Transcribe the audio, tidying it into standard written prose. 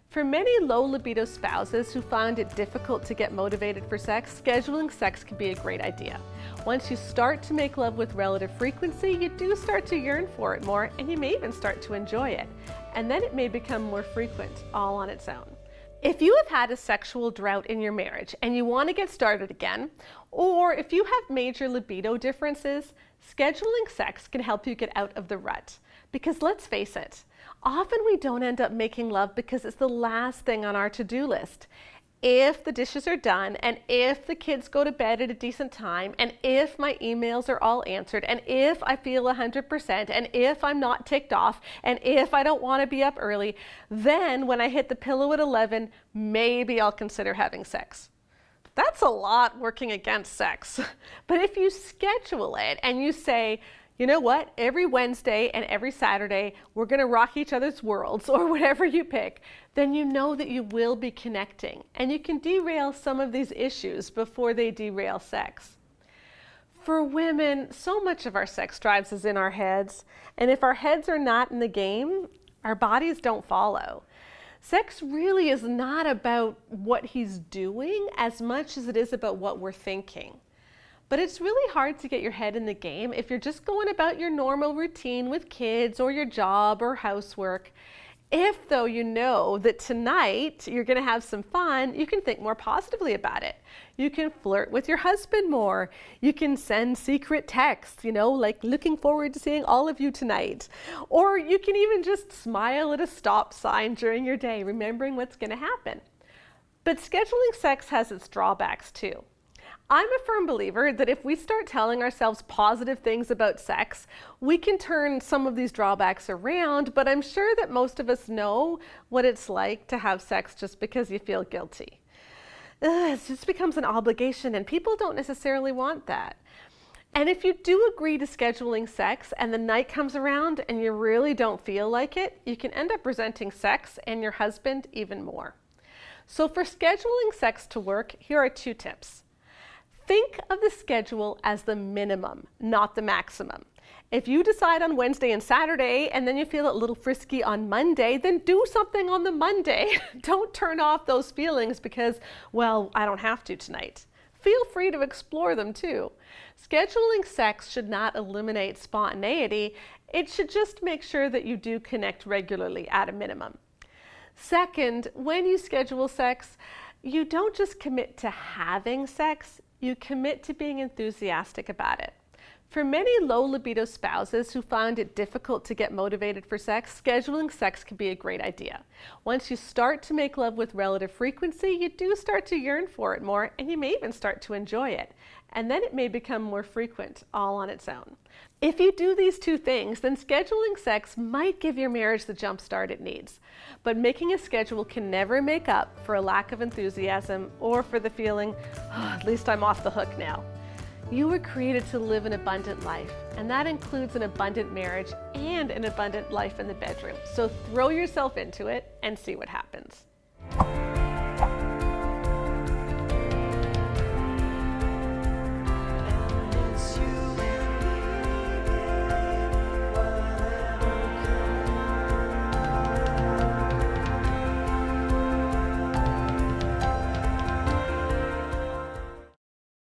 For many low libido spouses who find it difficult to get motivated for sex, scheduling sex can be a great idea. Once you start to make love with relative frequency, you do start to yearn for it more, and you may even start to enjoy it. And then it may become more frequent all on its own. If you have had a sexual drought in your marriage and you want to get started again, or if you have major libido differences, scheduling sex can help you get out of the rut. Because let's face it, often we don't end up making love because it's the last thing on our to-do list. If the dishes are done, and if the kids go to bed at a decent time, and if my emails are all answered, and if I feel 100%, and if I'm not ticked off, and if I don't want to be up early, then when I hit the pillow at 11, maybe I'll consider having sex. That's a lot working against sex. But if you schedule it and you say, you know what, every Wednesday and every Saturday, we're going to rock each other's worlds, or whatever you pick, then you know that you will be connecting, and you can derail some of these issues before they derail sex. For women, so much of our sex drives is in our heads, and if our heads are not in the game, our bodies don't follow. Sex really is not about what he's doing as much as it is about what we're thinking. But it's really hard to get your head in the game if you're just going about your normal routine with kids or your job or housework. If, though, you know that tonight you're going to have some fun, you can think more positively about it. You can flirt with your husband more. You can send secret texts, like looking forward to seeing all of you tonight. Or you can even just smile at a stop sign during your day, remembering what's going to happen. But scheduling sex has its drawbacks too. I'm a firm believer that if we start telling ourselves positive things about sex, we can turn some of these drawbacks around, but I'm sure that most of us know what it's like to have sex just because you feel guilty. It just becomes an obligation, and people don't necessarily want that. And if you do agree to scheduling sex and the night comes around and you really don't feel like it, you can end up resenting sex and your husband even more. So for scheduling sex to work, here are 2 tips. Think of the schedule as the minimum, not the maximum. If you decide on Wednesday and Saturday and then you feel a little frisky on Monday, then do something on the Monday. Don't turn off those feelings because, well, I don't have to tonight. Feel free to explore them too. Scheduling sex should not eliminate spontaneity. It should just make sure that you do connect regularly at a minimum. Second, when you schedule sex, you don't just commit to having sex, you commit to being enthusiastic about it. For many low libido spouses who find it difficult to get motivated for sex, scheduling sex can be a great idea. Once you start to make love with relative frequency, you do start to yearn for it more, and you may even start to enjoy it. And then it may become more frequent all on its own. If you do these 2 things, then scheduling sex might give your marriage the jump start it needs. But making a schedule can never make up for a lack of enthusiasm or for the feeling, at least I'm off the hook now. You were created to live an abundant life, and that includes an abundant marriage and an abundant life in the bedroom. So throw yourself into it and see what happens.